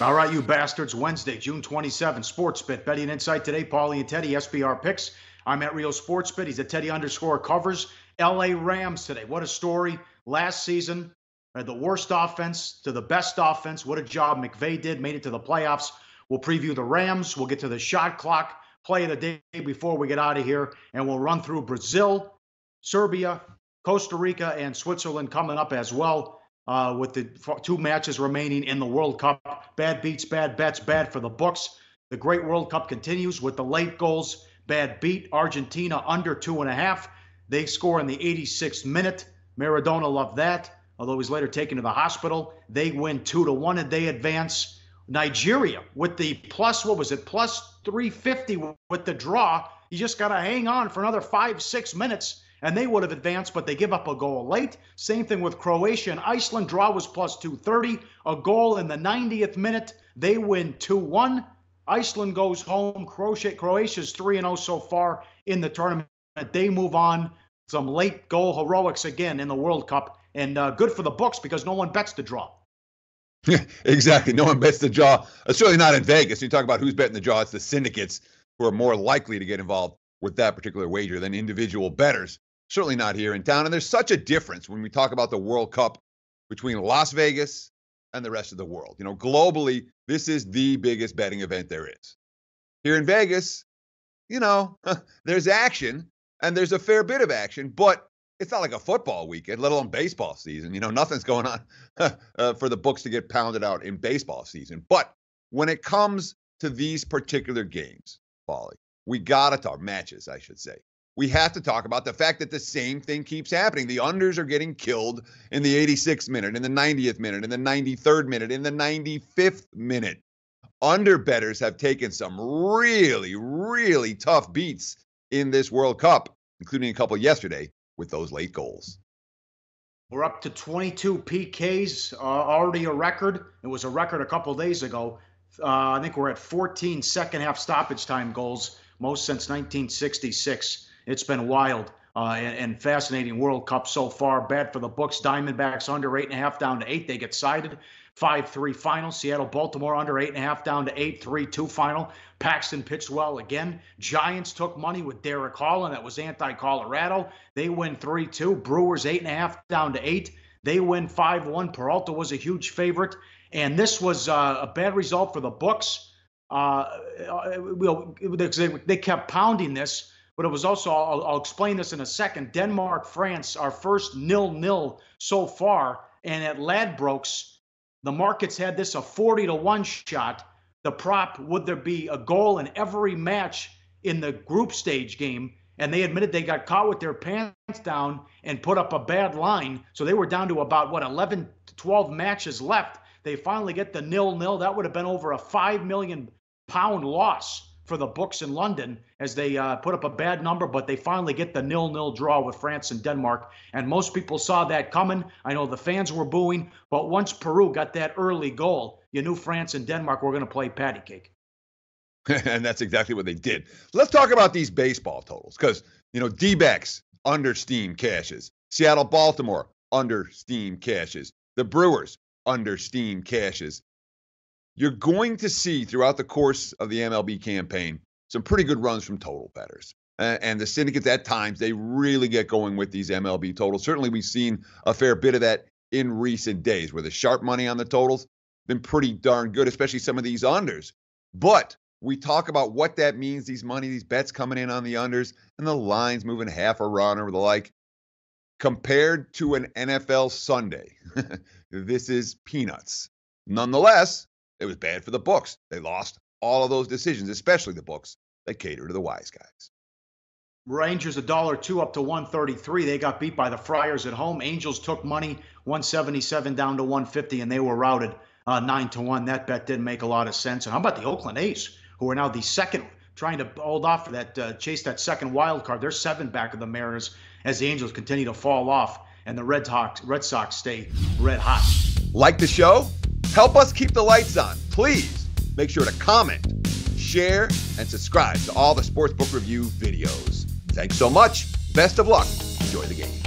All right, you bastards. Wednesday, June 27th, Sportsbit. Betting Insight today, Pauly and Teddy, SBR Picks. I'm at Rio Sportsbit. He's at Teddy_Covers. LA Rams today. What a story. Last season, the worst offense to the best offense. What a job McVay did. Made it to the playoffs. We'll preview the Rams. We'll get to the shot clock play of the day before we get out of here. And we'll run through Brazil, Serbia, Costa Rica, and Switzerland coming up as well. With the two matches remaining in the World Cup. Bad beats, bad bets, bad for the books. The great World Cup continues with the late goals. Bad beat, Argentina under 2.5. They score in the 86th minute. Maradona loved that, although he's later taken to the hospital. They win 2-1 and they advance. Nigeria with the plus 350 with the draw. You just got to hang on for another 5-6 minutes. And they would have advanced, but they give up a goal late. Same thing with Croatia and Iceland. Draw was plus 230. A goal in the 90th minute. They win 2-1. Iceland goes home. Croatia's 3-0 so far in the tournament. They move on. Some late goal heroics again in the World Cup. And good for the books because no one bets the draw. Exactly. No one bets the draw. Certainly not in Vegas. You talk about who's betting the draw. It's the syndicates who are more likely to get involved with that particular wager than individual bettors. Certainly not here in town. And there's such a difference when we talk about the World Cup between Las Vegas and the rest of the world. You know, globally, this is the biggest betting event there is. Here in Vegas, you know, there's action and there's a fair bit of action, but it's not like a football weekend, let alone baseball season. You know, nothing's going on for the books to get pounded out in baseball season. But when it comes to these particular games, Pauly, we got to talk matches, I should say. We have to talk about the fact that the same thing keeps happening. The unders are getting killed in the 86th minute, in the 90th minute, in the 93rd minute, in the 95th minute. Under bettors have taken some really, really tough beats in this World Cup, including a couple yesterday with those late goals. We're up to 22 PKs, already a record. It was a record a couple days ago. I think we're at 14 second-half stoppage time goals, most since 1966. It's been wild and fascinating World Cup so far. Bad for the books. Diamondbacks under 8.5 down to 8. They get sided. 5-3 final. Seattle-Baltimore under 8.5 down to 8. 3-2 final. Paxton pitched well again. Giants took money with Derek Hall, and that was anti-Colorado. They win 3-2. Brewers 8.5 down to 8. They win 5-1. Peralta was a huge favorite. And this was a bad result for the books. They kept pounding this. But it was also, I'll explain this in a second, Denmark-France, our first 0-0 so far. And at Ladbrokes, the markets had this a 40-1 shot. The prop, would there be a goal in every match in the group stage game? And they admitted they got caught with their pants down and put up a bad line. So they were down to about, 11 to 12 matches left. They finally get the 0-0. That would have been over a £5 million loss for the books in London as they put up a bad number, but they finally get the 0-0 draw with France and Denmark. And most people saw that coming. I know the fans were booing, but once Peru got that early goal, you knew France and Denmark were going to play patty cake. And that's exactly what they did. Let's talk about these baseball totals because, you know, D-backs under steam cashes. Seattle-Baltimore under steam cashes. The Brewers under steam cashes. You're going to see throughout the course of the MLB campaign some pretty good runs from total bettors. And the syndicates at times, they really get going with these MLB totals. Certainly we've seen a fair bit of that in recent days where the sharp money on the totals been pretty darn good, especially some of these unders. But we talk about what that means, these bets coming in on the unders and the lines moving half a run or the like. Compared to an NFL Sunday, this is peanuts. Nonetheless, it was bad for the books. They lost all of those decisions, especially the books that cater to the wise guys. Rangers $1.02 up to 133. They got beat by the Friars at home. Angels took money 177 down to 150, and they were routed 9-1. That bet didn't make a lot of sense. And how about the Oakland A's, who are now the second, trying to hold off for that, chase that second wild card? They're 7 back of the Mariners as the Angels continue to fall off, and the Red Sox stay red hot. Like the show? Help us keep the lights on. Please make sure to comment, share, and subscribe to all the Sportsbook Review videos. Thanks so much. Best of luck. Enjoy the games.